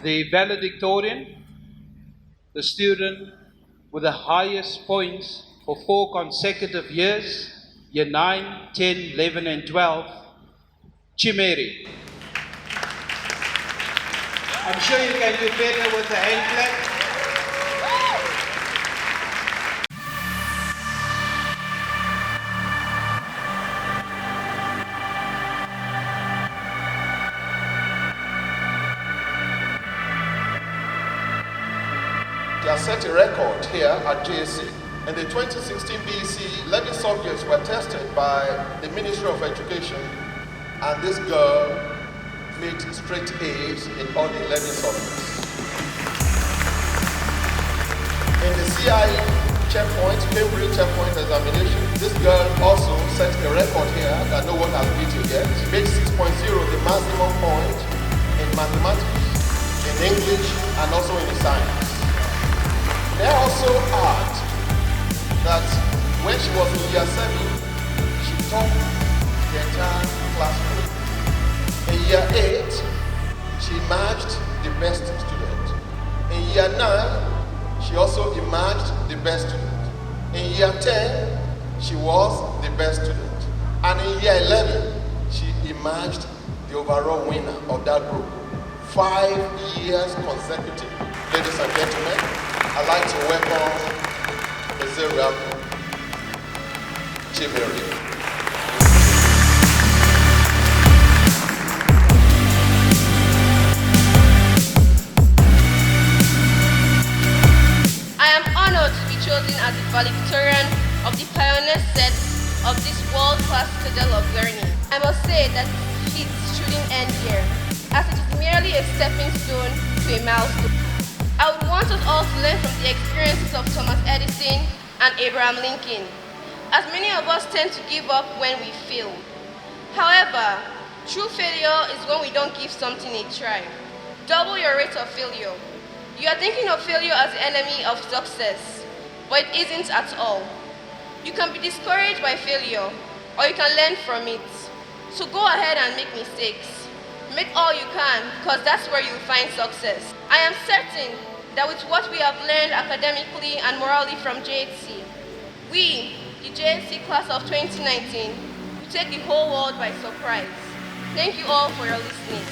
the valedictorian, the student with the highest points for 4 consecutive years, year 9, 10, 11, and 12, Chimeri. I'm sure you can do better with the hand clap. They have set a record here at JSC. In the 2016 BEC, 11 subjects were tested by the Ministry of Education, and this girl made straight A's in all the 11 subjects. In the CI checkpoint, Cambridge checkpoint examination, this girl also set a record here that no one has beaten yet. She made 6.0, the maximum point in mathematics, in English, and also in science. They also add that when she was in year 7, she taught the entire classroom. In year 8, she emerged the best student. In year 9, she also emerged the best student. In year 10, she was the best student. And in year 11, she emerged the overall winner of that group. 5 years consecutive. Ladies and gentlemen, I'd like to welcome Ms. Chimeri. I am honored to be chosen as the valedictorian of the pioneer set of this world-class citadel of learning. I must say that it shouldn't end here, as it is merely a stepping stone to a milestone. I would want us all to learn from the experiences of Thomas Edison and Abraham Lincoln, as many of us tend to give up when we fail. However, true failure is when we don't give something a try. Double your rate of failure. You are thinking of failure as the enemy of success, but it isn't at all. You can be discouraged by failure, or you can learn from it. So go ahead and make mistakes. Make all you can, because that's where you'll find success. I am certain that with what we have learned academically and morally from JHC, we, the JHC class of 2019, will take the whole world by surprise. Thank you all for your listening.